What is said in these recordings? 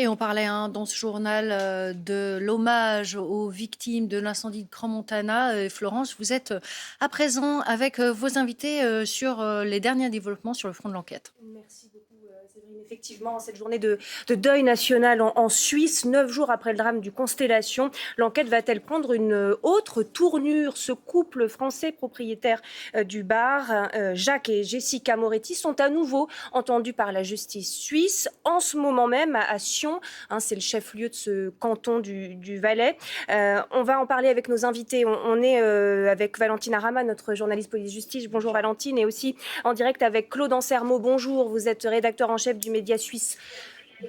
Et on parlait dans ce journal de l'hommage aux victimes de l'incendie de Crans-Montana. Florence, vous êtes à présent avec vos invités sur les derniers développements sur le front de l'enquête. Merci beaucoup, Séverine. Effectivement, cette journée de deuil national en Suisse, 9 jours après le drame du Constellation, l'enquête va-t-elle prendre une autre tournure? Ce couple français propriétaire du bar, Jacques et Jessica Moretti, sont à nouveau entendus par la justice suisse en ce moment même à Sion. C'est le chef-lieu de ce canton du Valais. On va en parler avec nos invités. On est avec Valentine Arama, notre journaliste police-justice. Bonjour Valentine, et aussi en direct avec Claude Ansermo. Bonjour, vous êtes rédacteur en chef du média suisse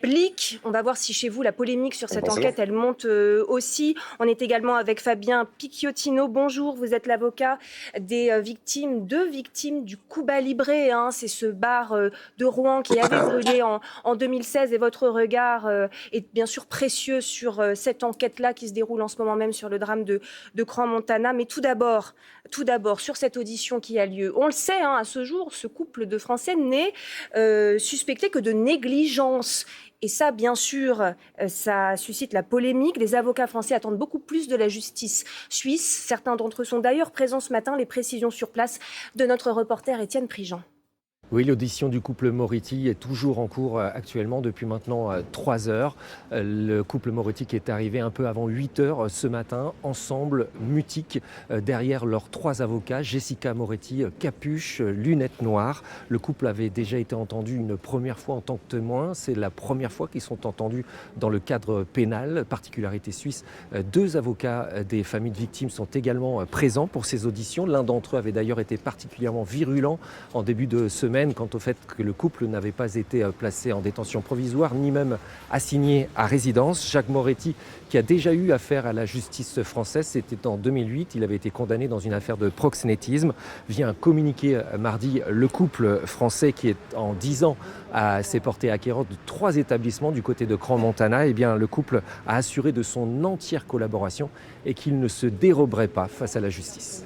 Blick. On va voir si chez vous la polémique sur cette enquête elle monte aussi. On est également avec Fabien Picchiottino. Bonjour, vous êtes l'avocat des victimes, deux victimes du Cuba Libre. C'est ce bar de Rouen qui avait brûlé en 2016, et votre regard est bien sûr précieux sur cette enquête-là qui se déroule en ce moment même sur le drame de Crans-Montana. Mais tout d'abord, sur cette audition qui a lieu, on le sait, à ce jour, ce couple de Français n'est suspecté que de négligence. Et ça, bien sûr, ça suscite la polémique. Les avocats français attendent beaucoup plus de la justice suisse. Certains d'entre eux sont d'ailleurs présents ce matin. Les précisions sur place de notre reporter Étienne Prigent. Oui, l'audition du couple Moretti est toujours en cours actuellement depuis maintenant 3 heures. Le couple Moretti qui est arrivé un peu avant 8 heures ce matin, ensemble, mutiques, derrière leurs 3 avocats, Jessica Moretti, capuche, lunettes noires. Le couple avait déjà été entendu une première fois en tant que témoin. C'est la première fois qu'ils sont entendus dans le cadre pénal. Particularité suisse, 2 avocats des familles de victimes sont également présents pour ces auditions. L'un d'entre eux avait d'ailleurs été particulièrement virulent en début de semaine quant au fait que le couple n'avait pas été placé en détention provisoire ni même assigné à résidence. Jacques Moretti, qui a déjà eu affaire à la justice française, c'était en 2008, il avait été condamné dans une affaire de proxénétisme. Vient communiquer mardi le couple français qui est en 10 ans s'est porté acquérant de 3 établissements du côté de Crans-Montana. Eh bien, le couple a assuré de son entière collaboration et qu'il ne se déroberait pas face à la justice.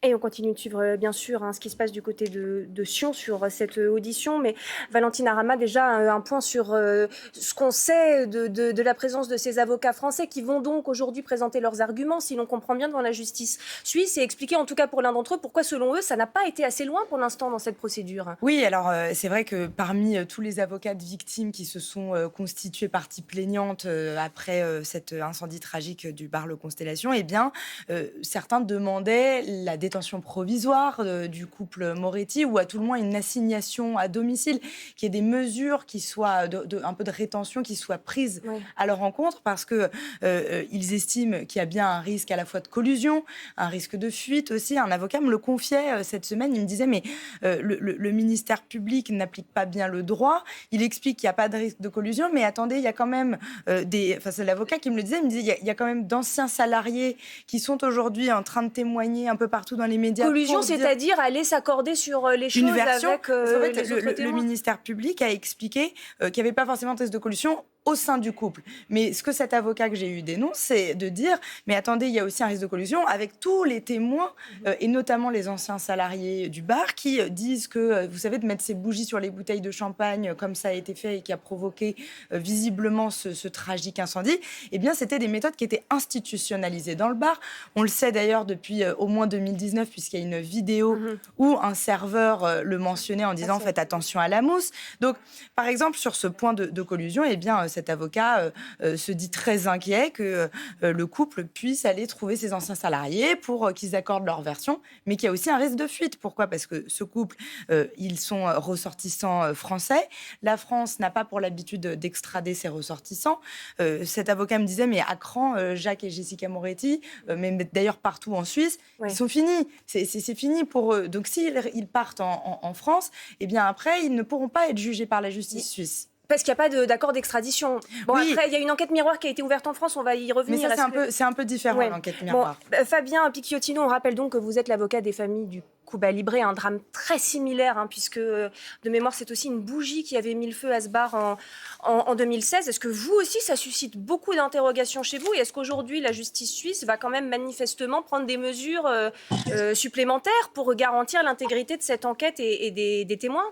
Et on continue de suivre, bien sûr, ce qui se passe du côté de Sion sur cette audition. Mais Valentine Arama, déjà un point sur ce qu'on sait de la présence de ces avocats français qui vont donc aujourd'hui présenter leurs arguments, si l'on comprend bien, devant la justice suisse, et expliquer, en tout cas pour l'un d'entre eux, pourquoi, selon eux, ça n'a pas été assez loin pour l'instant dans cette procédure. Oui, alors c'est vrai que parmi tous les avocats de victimes qui se sont constitués partie plaignante après cet incendie tragique du bar Le Constellation, eh bien, certains demandaient la détention provisoire du couple Moretti, ou à tout le moins une assignation à domicile, qu'il y ait des mesures qui soient un peu de rétention qui soient prises à leur encontre, parce que ils estiment qu'il y a bien un risque à la fois de collusion, un risque de fuite aussi. Un avocat me le confiait cette semaine, il me disait mais le ministère public n'applique pas bien le droit, il explique qu'il n'y a pas de risque de collusion, mais attendez, il y a quand même c'est l'avocat qui me le disait, il me disait il y a quand même d'anciens salariés qui sont aujourd'hui en train de témoigner un peu partout dans les médias. Collusion, c'est-à-dire aller s'accorder sur les choses avec le ministère public a expliqué qu'il n'y avait pas forcément de risque de collusion au sein du couple. Mais ce que cet avocat que j'ai eu dénonce, c'est de dire mais attendez, il y a aussi un risque de collusion avec tous les témoins, et notamment les anciens salariés du bar qui disent que, vous savez, de mettre ces bougies sur les bouteilles de champagne, comme ça a été fait et qui a provoqué visiblement ce tragique incendie, eh bien, c'était des méthodes qui étaient institutionnalisées dans le bar. On le sait d'ailleurs depuis au moins 2019, puisqu'il y a une vidéo où un serveur le mentionnait en disant faites attention à la mousse. Donc, par exemple, sur ce point de collusion, eh bien, cet avocat se dit très inquiet que le couple puisse aller trouver ses anciens salariés pour qu'ils accordent leur version, mais qu'il y a aussi un risque de fuite. Pourquoi ? Parce que ce couple, ils sont ressortissants français. La France n'a pas pour l'habitude d'extrader ses ressortissants. Cet avocat me disait, mais à Cran, Jacques et Jessica Moretti, mais d'ailleurs partout en Suisse, ils sont finis. C'est fini pour eux. Donc s'ils partent en France, eh bien après, ils ne pourront pas être jugés par la justice suisse. Parce qu'il n'y a pas d'accord d'extradition. Bon, oui. Après, il y a une enquête miroir qui a été ouverte en France, on va y revenir. Mais ça, c'est un peu différent, l'enquête miroir. Bon, Fabien Picchiottino, on rappelle donc que vous êtes l'avocat des familles du Cuba Libre, un drame très similaire, puisque, de mémoire, c'est aussi une bougie qui avait mis le feu à ce bar en 2016. Est-ce que vous aussi, ça suscite beaucoup d'interrogations chez vous ? Et est-ce qu'aujourd'hui, la justice suisse va quand même manifestement prendre des mesures supplémentaires pour garantir l'intégrité de cette enquête et des témoins ?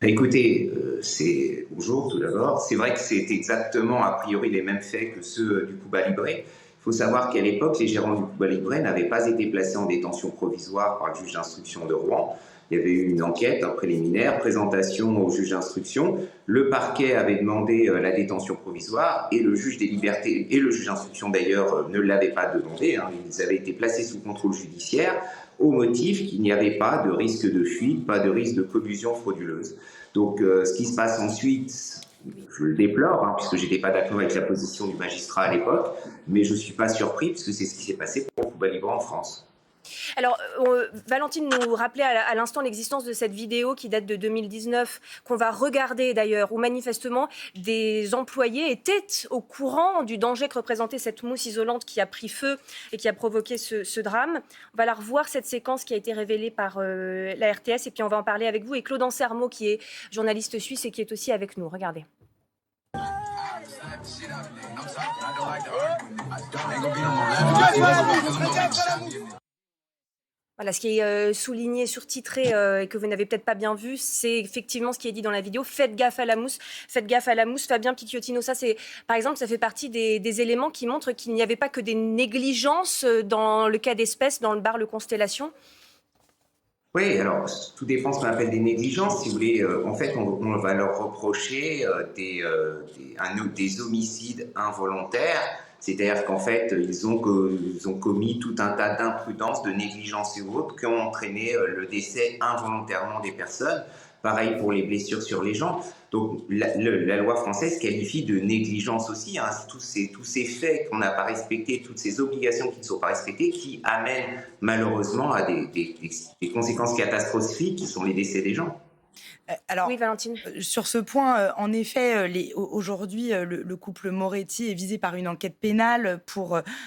Écoutez, bonjour tout d'abord. C'est vrai que c'est exactement a priori les mêmes faits que ceux du Cuba Libre. Il faut savoir qu'à l'époque, les gérants du Cuba Libre n'avaient pas été placés en détention provisoire par le juge d'instruction de Rouen. Il y avait eu une enquête préliminaire, présentation au juge d'instruction. Le parquet avait demandé la détention provisoire et le juge des libertés et le juge d'instruction d'ailleurs ne l'avaient pas demandé. Ils avaient été placés sous contrôle judiciaire au motif qu'il n'y avait pas de risque de fuite, pas de risque de collusion frauduleuse. Donc ce qui se passe ensuite, je le déplore, puisque je n'étais pas d'accord avec la position du magistrat à l'époque, mais je ne suis pas surpris, puisque c'est ce qui s'est passé pour le Cuba Libre en France. Alors, Valentine nous rappelait à l'instant l'existence de cette vidéo qui date de 2019, qu'on va regarder d'ailleurs, où manifestement des employés étaient au courant du danger que représentait cette mousse isolante qui a pris feu et qui a provoqué ce drame. On va la revoir, cette séquence qui a été révélée par la RTS, et puis on va en parler avec vous et Claude Ansermo, qui est journaliste suisse et qui est aussi avec nous. Regardez. Voilà, ce qui est souligné, surtitré et que vous n'avez peut-être pas bien vu, c'est effectivement ce qui est dit dans la vidéo. Faites gaffe à la mousse, faites gaffe à la mousse. Fabien Picchiottino, ça c'est, par exemple, ça fait partie des éléments qui montrent qu'il n'y avait pas que des négligences dans le cas d'espèce, dans le bar Le Constellation. Oui, alors tout dépend de ce qu'on appelle des négligences. Si vous voulez, en fait, on va leur reprocher des homicides involontaires. C'est-à-dire qu'en fait, ils ont commis tout un tas d'imprudences, de négligences et autres qui ont entraîné le décès involontairement des personnes. Pareil pour les blessures sur les gens. Donc la loi française qualifie de négligence aussi tous ces faits qu'on n'a pas respectés, toutes ces obligations qui ne sont pas respectées, qui amènent malheureusement à des conséquences catastrophiques qui sont les décès des gens. Alors, oui, Valentine. Sur ce point, en effet, aujourd'hui, le couple Moretti est visé par une enquête pénale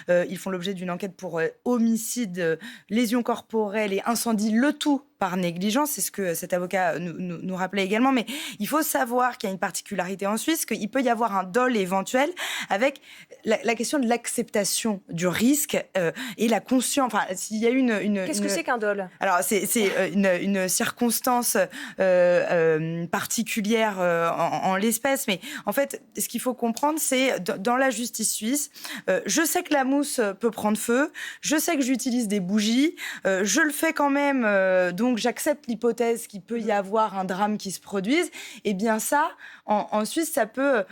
ils font l'objet d'une enquête pour homicide, lésions corporelles et incendie, le tout par négligence. C'est ce que cet avocat nous rappelait également. Mais il faut savoir qu'il y a une particularité en Suisse, qu'il peut y avoir un dol éventuel avec la question de l'acceptation du risque et la conscience. Enfin, s'il y a Qu'est-ce que c'est qu'un dol ? Alors, c'est une circonstance particulière en l'espèce. Mais en fait, ce qu'il faut comprendre, c'est dans la justice suisse, je sais que la mousse peut prendre feu, je sais que j'utilise des bougies, je le fais quand même, donc j'accepte l'hypothèse qu'il peut y avoir un drame qui se produise. Et bien ça, en Suisse, ça peut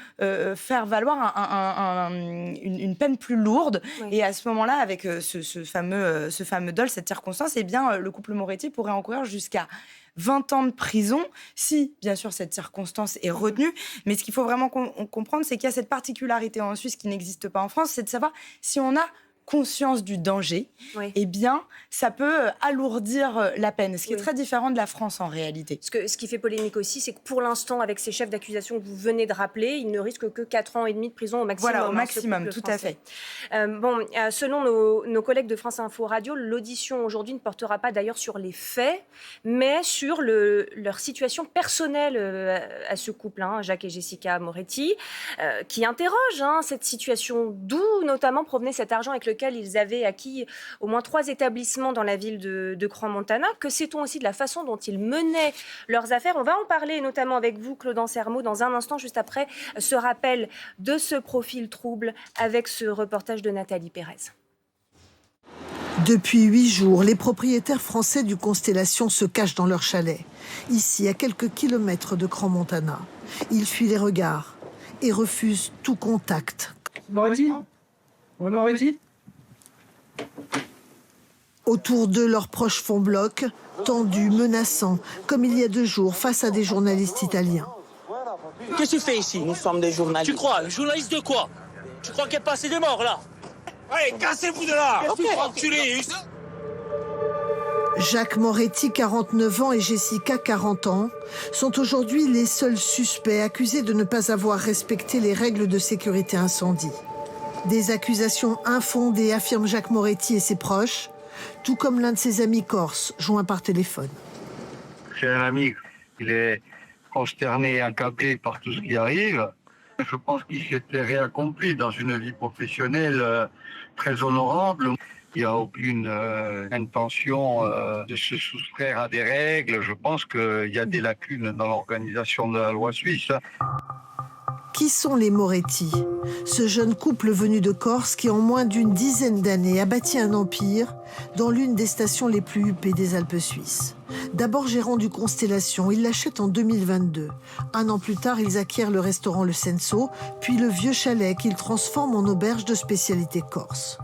faire valoir une peine plus lourde. Oui. Et à ce moment-là, avec ce fameux dol, cette circonstance, eh bien, le couple Moretti pourrait encourir jusqu'à 20 ans de prison, si, bien sûr, cette circonstance est retenue. Mais ce qu'il faut vraiment comprendre, c'est qu'il y a cette particularité en Suisse qui n'existe pas en France, c'est de savoir si on a conscience du danger, oui. Eh bien, ça peut alourdir la peine, ce qui est très différent de la France en réalité. Ce qui fait polémique aussi, c'est que pour l'instant, avec ces chefs d'accusation que vous venez de rappeler, ils ne risquent que 4 ans et demi de prison au maximum. Voilà, au maximum, tout à fait. Selon nos collègues de France Info Radio, l'audition aujourd'hui ne portera pas d'ailleurs sur les faits, mais sur leur situation personnelle à ce couple, Jacques et Jessica Moretti, qui interroge cette situation, d'où notamment provenait cet argent avec lequel ils avaient acquis au moins 3 établissements dans la ville de Crans-Montana. Que sait-on aussi de la façon dont ils menaient leurs affaires ? On va en parler notamment avec vous, Claude Ansermo, dans un instant, juste après ce rappel de ce profil trouble avec ce reportage de Nathalie Pérez. Depuis 8 jours, les propriétaires français du Constellation se cachent dans leur chalet. Ici, à quelques kilomètres de Crans-Montana. Ils fuient les regards et refusent tout contact. Moretti ? Moretti ? Autour d'eux, leurs proches font bloc, tendus, menaçants, comme il y a 2 jours face à des journalistes italiens. Qu'est-ce que tu fais ici ? Nous sommes des journalistes. Tu crois ? Journaliste de quoi ? Tu crois qu'il y a pas assez de morts là ? Allez, cassez-vous de là ! Enculé ! Jacques Moretti, 49 ans, et Jessica, 40 ans, sont aujourd'hui les seuls suspects accusés de ne pas avoir respecté les règles de sécurité incendie. Des accusations infondées, affirment Jacques Moretti et ses proches, tout comme l'un de ses amis corses, joint par téléphone. J'ai un ami, il est consterné et accablé par tout ce qui arrive. Je pense qu'il s'était réaccompli dans une vie professionnelle très honorable. Il n'y a aucune intention de se soustraire à des règles. Je pense qu'il y a des lacunes dans l'organisation de la loi suisse. Qui sont les Moretti? Ce jeune couple venu de Corse qui, en moins d'une dizaine d'années, a bâti un empire dans l'une des stations les plus huppées des Alpes suisses. D'abord gérant du Constellation, ils l'achètent en 2022. Un an plus tard, ils acquièrent le restaurant Le Senso, puis le Vieux Chalet qu'ils transforment en auberge de spécialité corse.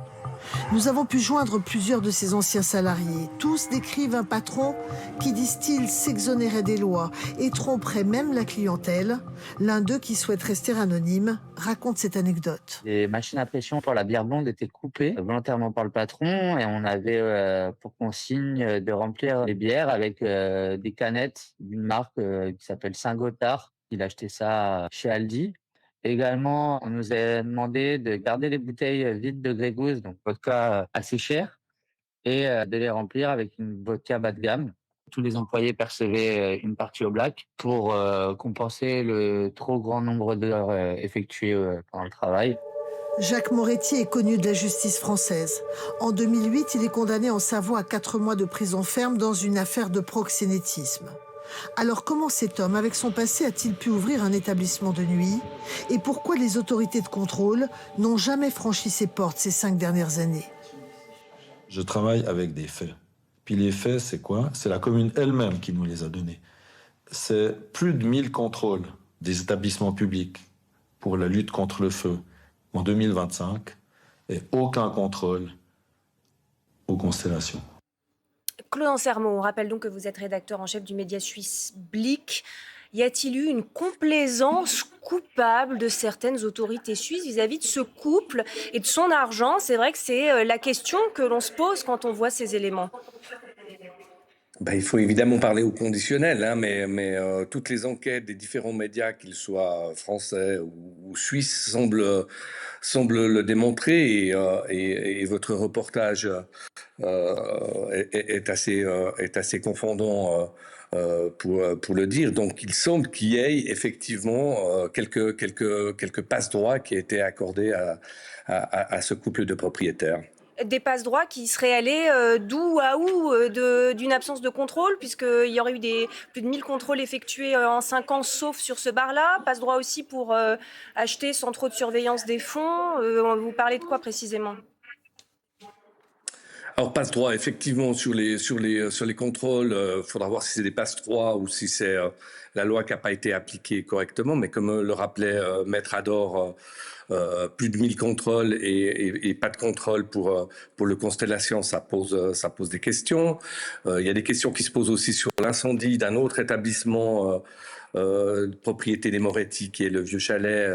Nous avons pu joindre plusieurs de ces anciens salariés. Tous décrivent un patron qui, disent-ils, s'exonérait des lois et tromperait même la clientèle. L'un d'eux, qui souhaite rester anonyme, raconte cette anecdote. Les machines à pression pour la bière blonde étaient coupées volontairement par le patron et on avait pour consigne de remplir les bières avec des canettes d'une marque qui s'appelle Saint-Gothard. Il achetait ça chez Aldi. Également, on nous a demandé de garder les bouteilles vides de Grey Goose, donc vodka assez cher, et de les remplir avec une vodka bas de gamme. Tous les employés percevaient une partie au black pour compenser le trop grand nombre d'heures effectuées pendant le travail. Jacques Moretti est connu de la justice française. En 2008, il est condamné en Savoie à 4 mois de prison ferme dans une affaire de proxénétisme. Alors comment cet homme, avec son passé, a-t-il pu ouvrir un établissement de nuit? Et pourquoi les autorités de contrôle n'ont jamais franchi ses portes ces 5 dernières années? Je travaille avec des faits. Puis les faits, c'est quoi? C'est la commune elle-même qui nous les a donnés. C'est plus de 1000 contrôles des établissements publics pour la lutte contre le feu en 2025 et aucun contrôle aux constellations. Claude Ansermo, on rappelle donc que vous êtes rédacteur en chef du média suisse Blick. Y a-t-il eu une complaisance coupable de certaines autorités suisses vis-à-vis de ce couple et de son argent? C'est vrai que c'est la question que l'on se pose quand on voit ces éléments. Il faut évidemment parler au conditionnel, hein, mais toutes les enquêtes des différents médias, qu'ils soient français ou suisses, semblent le démontrer. Et votre reportage est assez confondant pour le dire. Donc il semble qu'il y ait effectivement quelques passe-droits qui aient été accordés à ce couple de propriétaires. Des passe-droits qui seraient allés d'où à où d'une absence de contrôle, puisqu'il y aurait eu plus de 1000 contrôles effectués en 5 ans, sauf sur ce bar-là. Passe-droit aussi pour acheter sans trop de surveillance des fonds. Vous parlez de quoi précisément ? Alors passe-droit, effectivement, sur les contrôles, faudra voir si c'est des passe-droits ou si c'est la loi qui n'a pas été appliquée correctement. Mais comme le rappelait Maître Ador, plus de 1000 contrôles et pas de contrôle pour le Constellation, ça pose des questions. Il y a des questions qui se posent aussi sur l'incendie d'un autre établissement de propriété des Moretti, qui est le Vieux Chalet,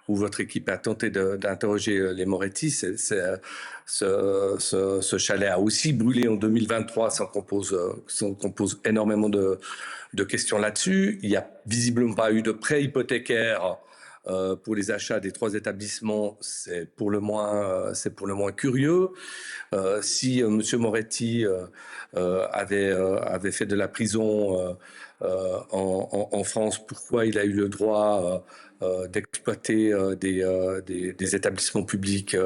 où votre équipe a tenté d'interroger les Moretti. Ce chalet a aussi brûlé en 2023, sans qu'on pose énormément de questions là-dessus. Il n'y a visiblement pas eu de prêt hypothécaire pour les achats des 3 établissements. C'est pour le moins curieux. Si M. Moretti avait fait de la prison en France, pourquoi il a eu le droit d'exploiter des établissements publics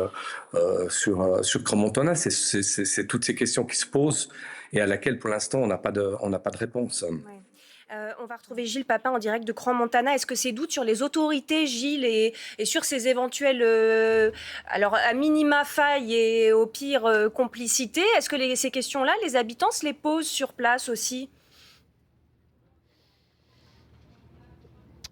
sur Crans-Montana? C'est toutes ces questions qui se posent et à laquelle pour l'instant on n'a pas de réponse. Ouais. On va retrouver Gilles Papin en direct de Crans-Montana. Est-ce que ces doutes sur les autorités, Gilles, et sur ces éventuelles, alors à minima failles et au pire complicité, est-ce que ces questions-là, les habitants se les posent sur place aussi ?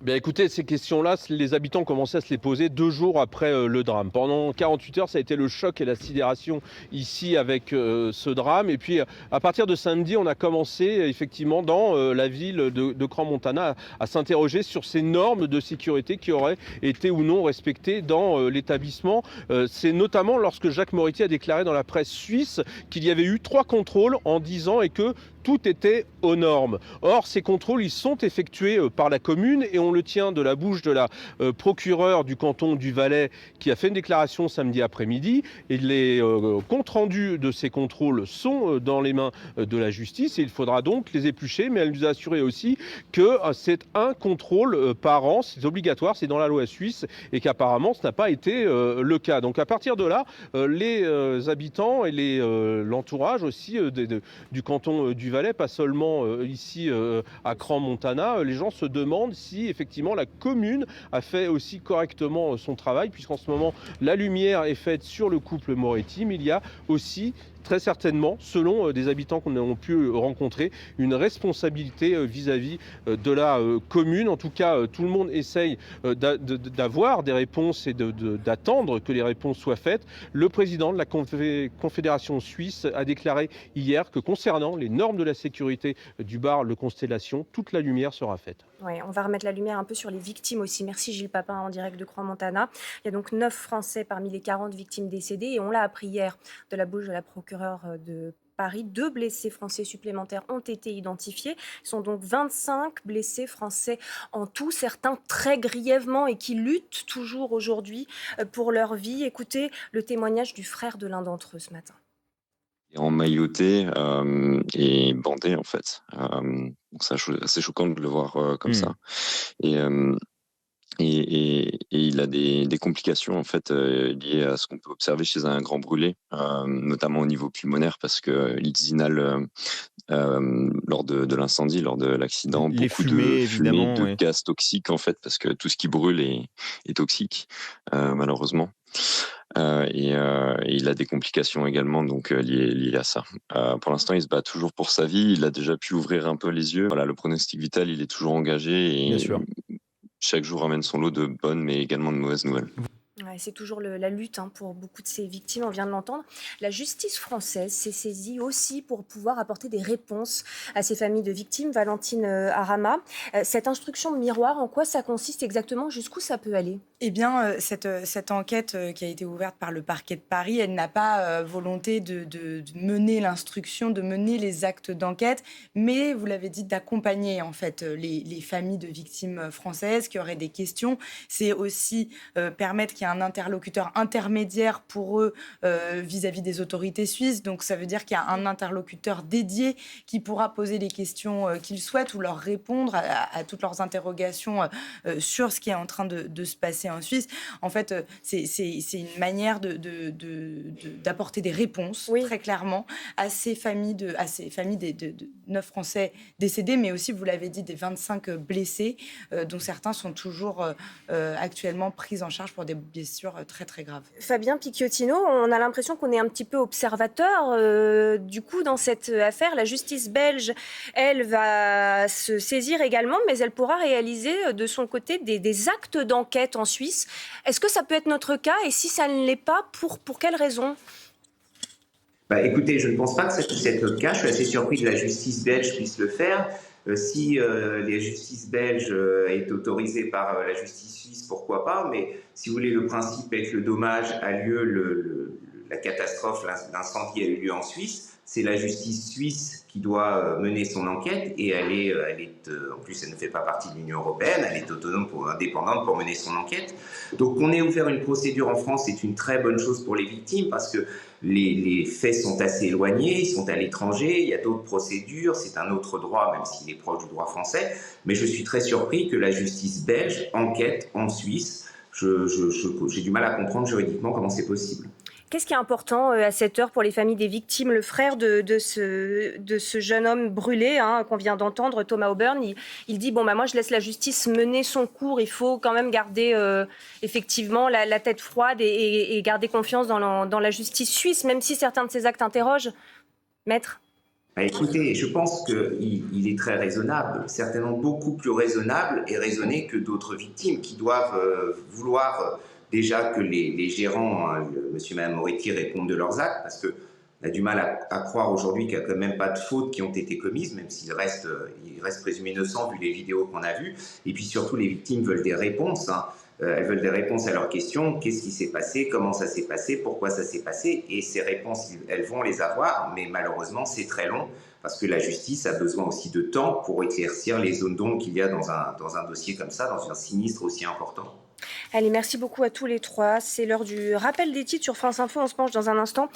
Écoutez, ces questions-là, les habitants ont commencé à se les poser 2 jours après le drame. Pendant 48 heures, ça a été le choc et la sidération ici avec ce drame. Et puis, à partir de samedi, on a commencé effectivement dans la ville de Crans-Montana à s'interroger sur ces normes de sécurité qui auraient été ou non respectées dans l'établissement. C'est notamment lorsque Jacques Moretti a déclaré dans la presse suisse qu'il y avait eu 3 contrôles en 10 ans et que tout était aux normes. Or, ces contrôles, ils sont effectués par la commune et on le tient de la bouche de la procureure du canton du Valais qui a fait une déclaration samedi après-midi. Et les comptes rendus de ces contrôles sont dans les mains de la justice et il faudra donc les éplucher. Mais elle nous a assuré aussi que c'est un contrôle par an, c'est obligatoire, c'est dans la loi suisse et qu'apparemment ce n'a pas été le cas. Donc à partir de là, les habitants et l'entourage aussi du canton du Valais, pas seulement ici à Crans-Montana, les gens se demandent si effectivement la commune a fait aussi correctement son travail, puisqu'en ce moment la lumière est faite sur le couple Moretti, mais il y a aussi très certainement, selon des habitants qu'on a pu rencontrer, une responsabilité vis-à-vis de la commune. En tout cas, tout le monde essaye d'avoir des réponses et d'attendre que les réponses soient faites. Le président de la Confédération suisse a déclaré hier que concernant les normes de la sécurité du bar Le Constellation, toute la lumière sera faite. Ouais, on va remettre la lumière un peu sur les victimes aussi. Merci Gilles Papin en direct de Crans-Montana. Il y a donc 9 Français parmi les 40 victimes décédées et on l'a appris hier de la bouche de la procureure de Paris. 2 blessés français supplémentaires ont été identifiés. Ils sont donc 25 blessés français en tout, certains très grièvement et qui luttent toujours aujourd'hui pour leur vie. Écoutez le témoignage du frère de l'un d'entre eux ce matin. Emmailloté et bandé en fait. Donc c'est assez choquant de le voir comme ça. Et il a des complications en fait liées à ce qu'on peut observer chez un grand brûlé, notamment au niveau pulmonaire parce qu'ils inhalent lors de l'incendie, lors de l'accident, beaucoup de fumée, de gaz toxiques en fait parce que tout ce qui brûle est toxique malheureusement. Et il a des complications également donc liées à ça. Pour l'instant, il se bat toujours pour sa vie. Il a déjà pu ouvrir un peu les yeux. Voilà, le pronostic vital, il est toujours engagé et chaque jour amène son lot de bonnes mais également de mauvaises nouvelles. Ouais, c'est toujours la lutte pour beaucoup de ces victimes, on vient de l'entendre. La justice française s'est saisie aussi pour pouvoir apporter des réponses à ces familles de victimes. Valentine Arama, cette instruction miroir, en quoi ça consiste exactement? Jusqu'où ça peut aller? Eh bien, cette enquête qui a été ouverte par le parquet de Paris, elle n'a pas volonté de mener l'instruction, de mener les actes d'enquête, mais, vous l'avez dit, d'accompagner en fait les familles de victimes françaises qui auraient des questions. C'est aussi permettre qu'il y ait un interlocuteur intermédiaire pour eux vis-à-vis des autorités suisses. Donc, ça veut dire qu'il y a un interlocuteur dédié qui pourra poser les questions qu'ils souhaitent ou leur répondre à toutes leurs interrogations sur ce qui est en train de se passer en Suisse. En fait, c'est une manière d'apporter des réponses, très clairement, à ces familles de 9 Français décédés, mais aussi, vous l'avez dit, des 25 blessés, dont certains sont toujours actuellement pris en charge pour des blessures très, très graves. Fabien Picciotino, on a l'impression qu'on est un petit peu observateur. Du coup, dans cette affaire, la justice belge, elle va se saisir également, mais elle pourra réaliser de son côté des actes d'enquête en Suisse. Est-ce que ça peut être notre cas? Et si ça ne l'est pas, pour quelles raisons? Écoutez, je ne pense pas que c'est le cas. Je suis assez surpris que la justice belge puisse le faire. Si la justice belge est autorisée par la justice suisse, pourquoi pas, mais si vous voulez, le principe est que le dommage a lieu, la catastrophe, l'incendie a eu lieu en Suisse, c'est la justice suisse qui doit mener son enquête et en plus elle ne fait pas partie de l'Union européenne, elle est autonome, indépendante pour mener son enquête. Donc qu'on ait ouvert une procédure en France, c'est une très bonne chose pour les victimes parce que les faits sont assez éloignés, ils sont à l'étranger, il y a d'autres procédures, c'est un autre droit, même s'il est proche du droit français. Mais je suis très surpris que la justice belge enquête en Suisse. J'ai du mal à comprendre juridiquement comment c'est possible. Qu'est-ce qui est important à cette heure pour les familles des victimes? Le frère de ce jeune homme brûlé qu'on vient d'entendre, Thomas Auburn, il dit moi je laisse la justice mener son cours, il faut quand même garder effectivement la tête froide et garder confiance dans la justice suisse, même si certains de ces actes interrogent. Maître? Écoutez, je pense qu'il est très raisonnable, certainement beaucoup plus raisonnable et raisonné que d'autres victimes qui doivent vouloir déjà que les gérants, monsieur et madame Moretti, répondent de leurs actes, parce qu'on a du mal à croire aujourd'hui qu'il n'y a quand même pas de fautes qui ont été commises, même s'il reste présumé innocent vu les vidéos qu'on a vues. Et puis surtout, les victimes veulent des réponses. Elles veulent des réponses à leurs questions. Qu'est-ce qui s'est passé? Comment ça s'est passé? Pourquoi ça s'est passé? Et ces réponses, elles vont les avoir, mais malheureusement, c'est très long parce que la justice a besoin aussi de temps pour éclaircir les zones d'ombre qu'il y a dans un dossier comme ça, dans un sinistre aussi important. Allez, merci beaucoup à tous les trois. C'est l'heure du rappel des titres sur France Info. On se penche dans un instant